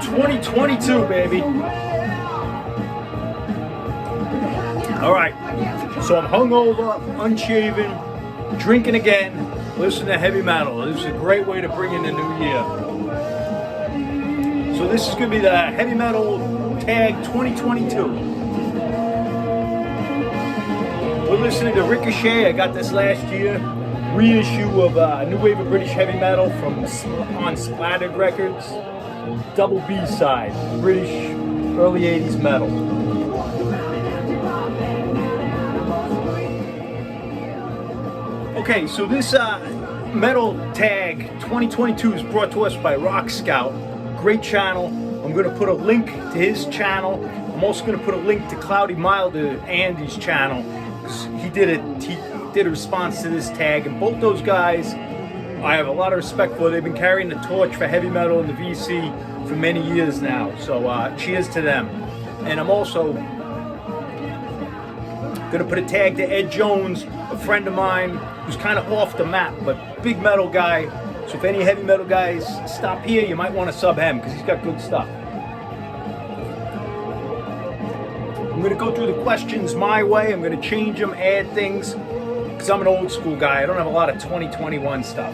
2022, baby. All right, so I'm hungover, unshaven, drinking again, listening to heavy metal. This is a great way to bring in the new year. So this is going to be the Heavy Metal Tag 2022. We're listening to Ricochet. I got this last year. Reissue of New Wave of British Heavy Metal on Splattered Records. Double B-side, British early 80s metal. Okay, so this Metal Tag 2022 is brought to us by Rock Scout. Great channel. I'm going to put a link to his channel. I'm also going to put a link to Cloudy Milder, Andy's channel. He did a response to this tag, and both those guys I have a lot of respect for. They've been carrying the torch for heavy metal in the VC for many years now. So cheers to them. And I'm also going to put a tag to Edd Jones, a friend of mine who's kind of off the map, but big metal guy. So if any heavy metal guys stop here, you might want to sub him because he's got good stuff. I'm going to go through the questions my way. I'm going to change them, add things, because I'm an old school guy. I don't have a lot of 2021 stuff.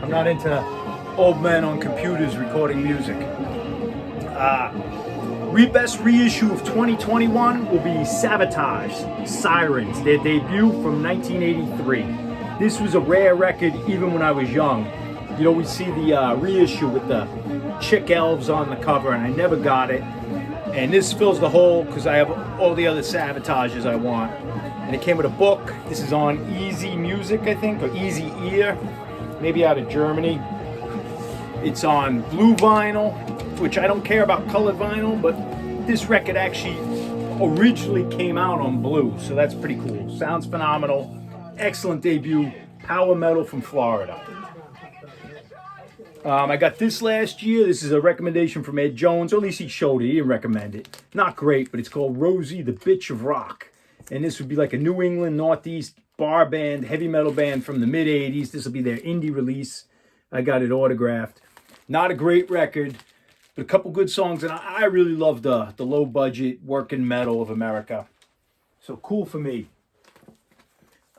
I'm not into old men on computers recording music. Best reissue of 2021 will be Sabotage, Sirens, their debut from 1983. This was a rare record even when I was young. You know, we see the reissue with the chick elves on the cover, and I never got it. And this fills the hole because I have all the other Sabotages I want. And it came with a book. This is on Easy Music, I think, or Easy Ear, maybe out of Germany. It's on blue vinyl, which I don't care about colored vinyl, but this record actually originally came out on blue, so that's pretty cool. Sounds phenomenal. Excellent debut. Power metal from Florida. I got this last year. This is a recommendation from Edd Jones, or at least he showed it. He didn't recommend it. Not great, but it's called Rosie, the Bitch of Rock. And this would be like a New England, Northeast bar band, heavy metal band from the mid-'80s. This will be their indie release. I got it autographed. Not a great record, but a couple good songs. And I really love the low-budget working metal of America. So cool for me.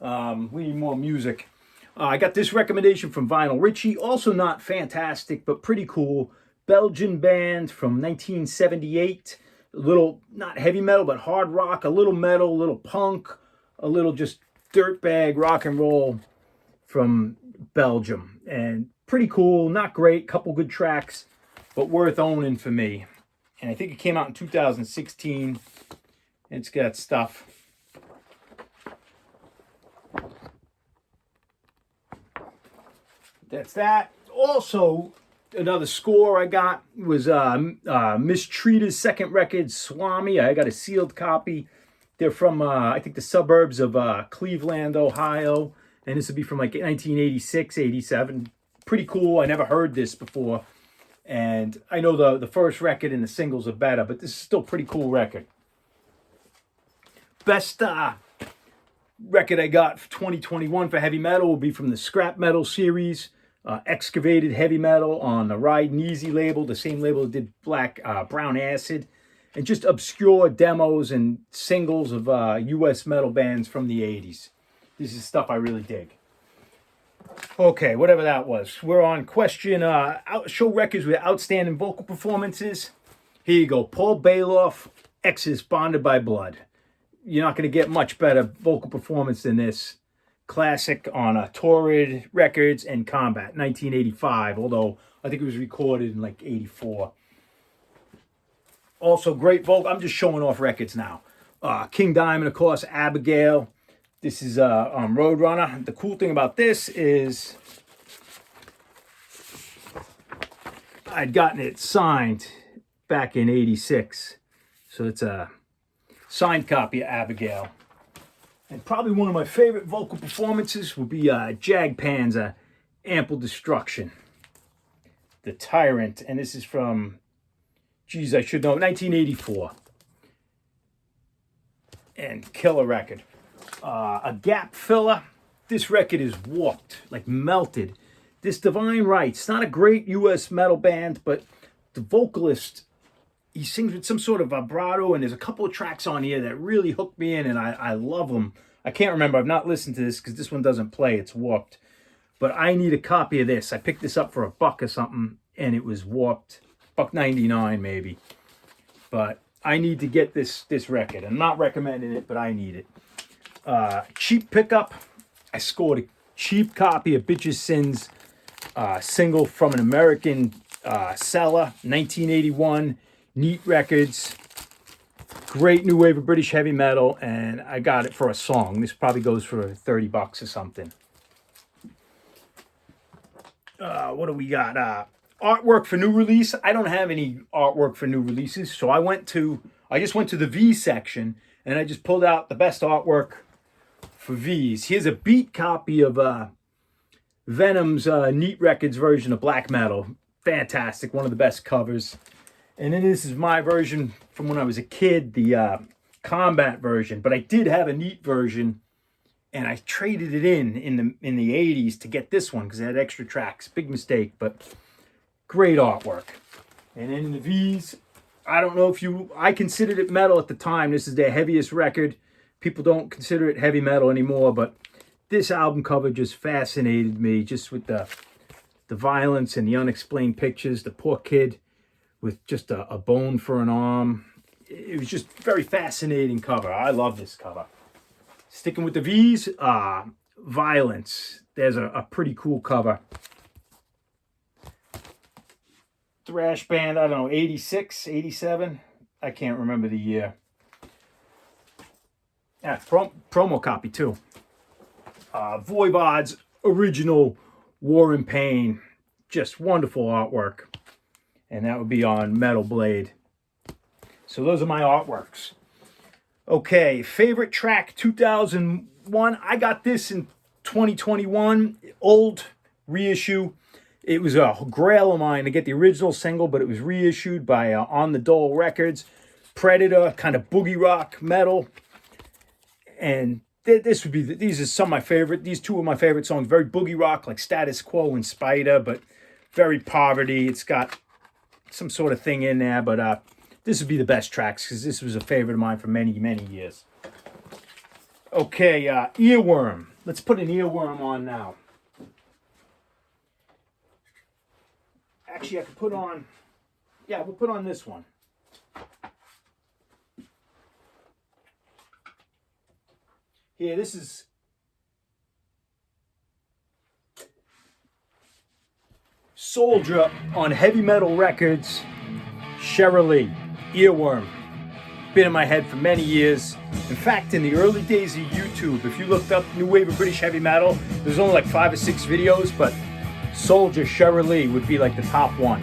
We need more music. I got this recommendation from Vinyl Richie. Also not fantastic, but pretty cool. Belgian band from 1978. A little, not heavy metal, but hard rock. A little metal, a little punk. A little just dirtbag rock and roll from Belgium. And pretty cool. Not great. Couple good tracks, but worth owning for me. And I think it came out in 2016. It's got stuff. That's that. Also, another score I got was Mistreated's second record, Swami. I got a sealed copy. They're from, I think, the suburbs of Cleveland, Ohio. And this would be from like 1986, 87. Pretty cool. I never heard this before. And I know the first record and the singles are better, but this is still a pretty cool record. Best record I got for 2021 for heavy metal will be from the Scrap Metal series. Excavated Heavy Metal on the Ride and Easy label, the same label that did Brown Acid, and just obscure demos and singles of U.S. metal bands from the 80s. This is stuff I really dig. Okay, whatever that was. We're on question, show records with outstanding vocal performances. Here you go. Paul Bailoff, Exodus, Bonded by Blood. You're not going to get much better vocal performance than this. Classic on Torrid Records and Combat, 1985, although I think it was recorded in like 84. Also great vocal. I'm just showing off records now. King Diamond, of course, Abigail. This is Roadrunner. The cool thing about this is I'd gotten it signed back in 86. So it's a signed copy of Abigail. And probably one of my favorite vocal performances would be Jagpan's Ample Destruction. The Tyrant. And this is from, geez, I should know, 1984. And killer record. A gap filler. This record is warped, like melted. This Divine Rights. Not a great U.S. metal band, but the vocalist, he sings with some sort of vibrato, and there's a couple of tracks on here that really hooked me in, and I love them. I can't remember. I've not listened to this because this one doesn't play. It's warped. But I need a copy of this. I picked this up for $1 or something, and it was warped. $1.99 maybe. But I need to get this record. I'm not recommending it, but I need it. Cheap pickup. I scored a cheap copy of Bitches Sins single from an American seller, 1981. Neat Records. Great new wave of British heavy metal, and I got it for a song. This probably goes for $30 or something. What do we got? Artwork for new release. I don't have any artwork for new releases, so I just went to the V section, and I just pulled out the best artwork for V's. Here's a beat copy of Venom's Neat Records version of Black Metal. Fantastic, one of the best covers. And then this is my version from when I was a kid, the combat version. But I did have a Neat version, and I traded it in the 80s to get this one because it had extra tracks. Big mistake, but great artwork. And then the V's, I don't know if I considered it metal at the time. This is their heaviest record. People don't consider it heavy metal anymore, but this album cover just fascinated me, just with the violence and the unexplained pictures. The poor kid with just a bone for an arm. It was just very fascinating cover. I love this cover. Sticking with the V's, Violence. There's a pretty cool cover. Thrash band, I don't know, 86, 87? I can't remember the year. Yeah, promo copy too. Voivod's original War and Pain. Just wonderful artwork. And that would be on Metal Blade. So those are my artworks. Okay, favorite track 2001. I got this in 2021. Old reissue. It was a grail of mine to get the original single, but it was reissued by On the Dole Records. Predator, kind of boogie rock metal. And these are some of my favorite. These two are my favorite songs. Very boogie rock, like Status Quo and Spider, but very Poverty. It's got some sort of thing in there, but this would be the best tracks because this was a favorite of mine for many, many years. Okay, Earworm. Let's put an Earworm on now. Actually, I could put on, we'll put on this one. Here, this is Soldier on Heavy Metal Records, Cheryl Lee, Earworm. Been in my head for many years. In fact, in the early days of YouTube, if you looked up New Wave of British Heavy Metal, there's only like 5 or 6 videos, but Soldier, Cheryl Lee would be like the top one.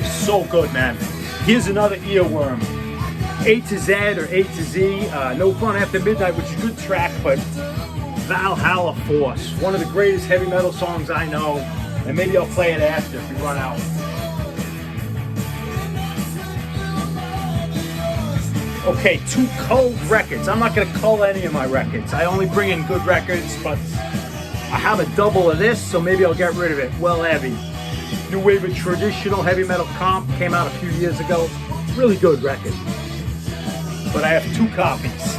So good, man. Here's another Earworm. A to Z or A to Z. No Fun After Midnight, which is a good track, but Valhalla Force. One of the greatest heavy metal songs I know. And maybe I'll play it after if we run out. Okay, 2 culled records. I'm not going to cull any of my records. I only bring in good records, but I have a double of this, so maybe I'll get rid of it. Well Heavy. New Wave of Traditional Heavy Metal Comp came out a few years ago. Really good record. But I have 2 copies.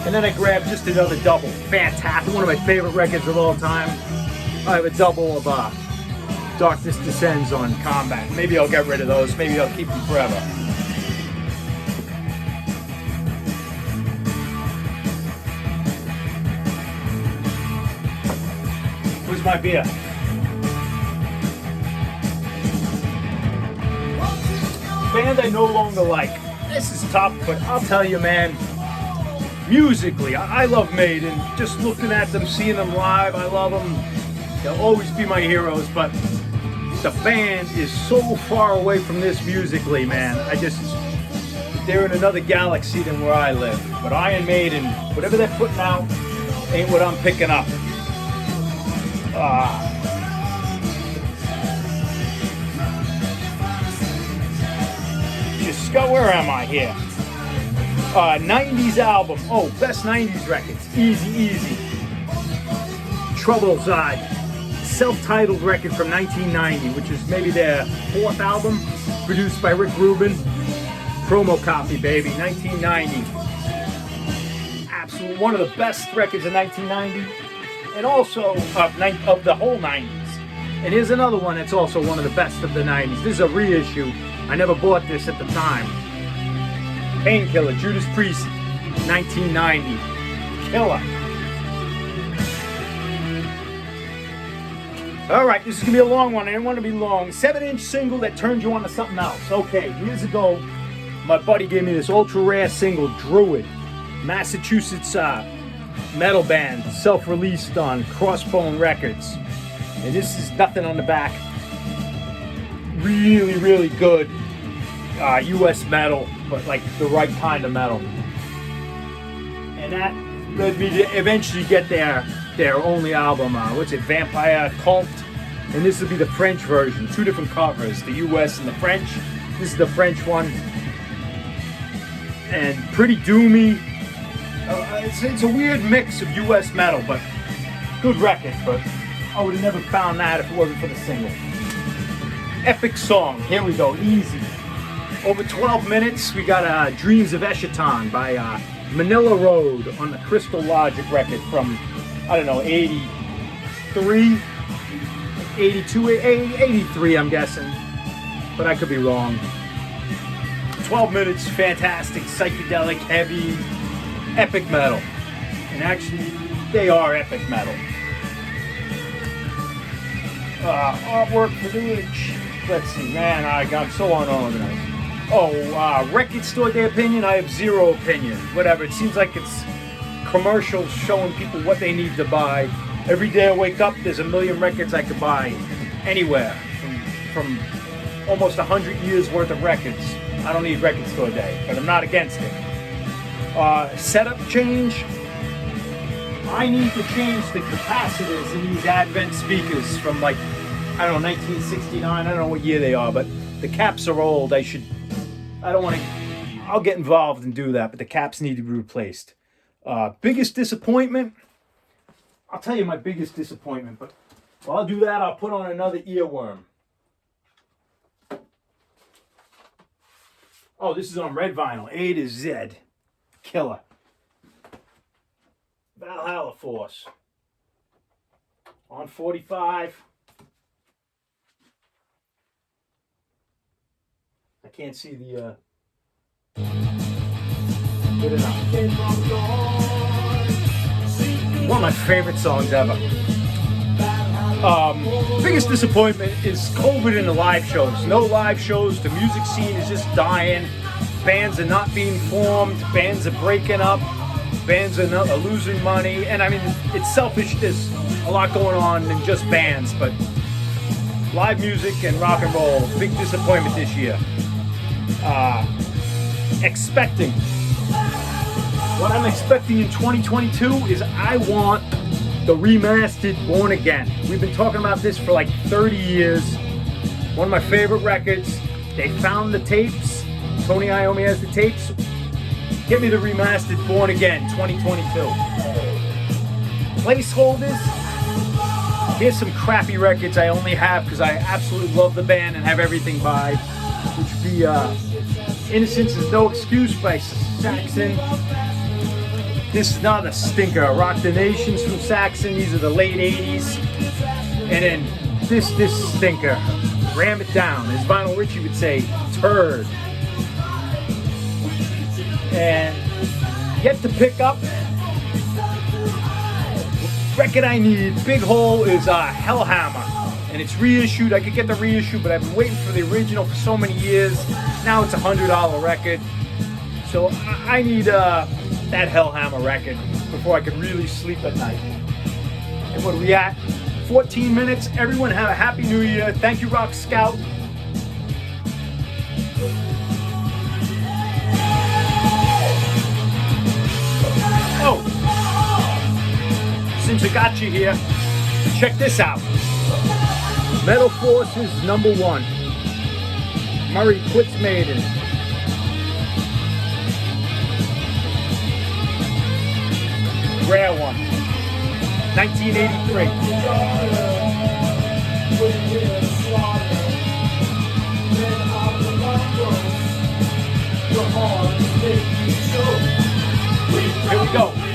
And then I grabbed just another double. Fantastic. One of my favorite records of all time. I have a double of Darkness Descends on Combat. Maybe I'll get rid of those. Maybe I'll keep them forever. Where's my beer? Band I no longer like. This is tough, but I'll tell you, man, musically, I love Maiden. Just looking at them, seeing them live, I love them. They'll always be my heroes, but the band is so far away from this musically, man. They're in another galaxy than where I live. But Iron Maiden, whatever they're putting out, ain't what I'm picking up. Where am I here? 90s album. Oh, best 90s records. Easy. Trouble's self-titled record from 1990, which is maybe their 4th album, produced by Rick Rubin. Promo copy, baby, 1990. Absolutely one of the best records of 1990, and also of the whole 90s. And here's another one that's also one of the best of the 90s. This is a reissue. I never bought this at the time. Painkiller, Judas Priest, 1990. Killer. All right, this is going to be a long one. I didn't want to be long. 7-inch single that turned you on to something else. Okay, years ago, my buddy gave me this ultra rare single, Druid, Massachusetts metal band, self-released on Crossbone Records. And this is nothing on the back. Really good U.S. metal, but like the right kind of metal. And that led me to eventually get their only album, Vampire Cult, and this will be the French version. 2 different covers, the US and the French. This is the French one, and pretty doomy. It's a weird mix of US metal, but good record, but I would have never found that if it wasn't for the single. Epic song, here we go, easy. Over 12 minutes, we got Dreams of Eschaton by Manila Road on the Crystal Logic record from, I don't know, 83, 82, 83, I'm guessing. But I could be wrong. 12 minutes, fantastic, psychedelic, heavy, epic metal. And actually, they are epic metal. Artwork for the age. Let's see, man, I'm so unorganized. Record store day opinion, I have zero opinion. Whatever, it seems like it's commercials showing people what they need to buy. Every day I wake up, there's a million records I could buy anywhere from almost 100 years worth of records. I don't need record store day, but I'm not against it. Setup change. I need to change the capacitors in these Advent speakers from like, I don't know, 1969. I don't know what year they are, but the caps are old. I'll get involved and do that, but the caps need to be replaced. Biggest disappointment? I'll tell you my biggest disappointment, but while I'll do that, I'll put on another earworm. Oh, this is on red vinyl, A to Z. Killer. Valhalla Force. On 45. I can't see the good enough. One of my favorite songs ever. Biggest disappointment is COVID and the live shows. No live shows. The music scene is just dying. Bands are not being formed. Bands are breaking up. Bands are losing money. And I mean, it's selfish. There's a lot going on than just bands, but live music and rock and roll, big disappointment this year. What I'm expecting in 2022 is I want the remastered Born Again. We've been talking about this for like 30 years. One of my favorite records. They found the tapes. Tony Iommi has the tapes. Get me the remastered Born Again 2022. Placeholders. Here's some crappy records I only have because I absolutely love the band and have everything by. Which would be Innocence Is No Excuse by Saxon. This is not a stinker. Rock the Nations from Saxon. These are the late 80s. And then this stinker. Ram It Down. As Vinyl Richie would say, turd. And yet to pick up. Record I need, big hole, is Hellhammer. And it's reissued. I could get the reissue, but I've been waiting for the original for so many years. Now it's a $100 record. So I need that Hellhammer record before I can really sleep at night. And what are we at? 14 minutes. Everyone have a happy new year. Thank you, Rock Scout. Oh, since I got you here, check this out. Metal Forces #1. Murray Quits Maiden. rare one. 1983. Here we go.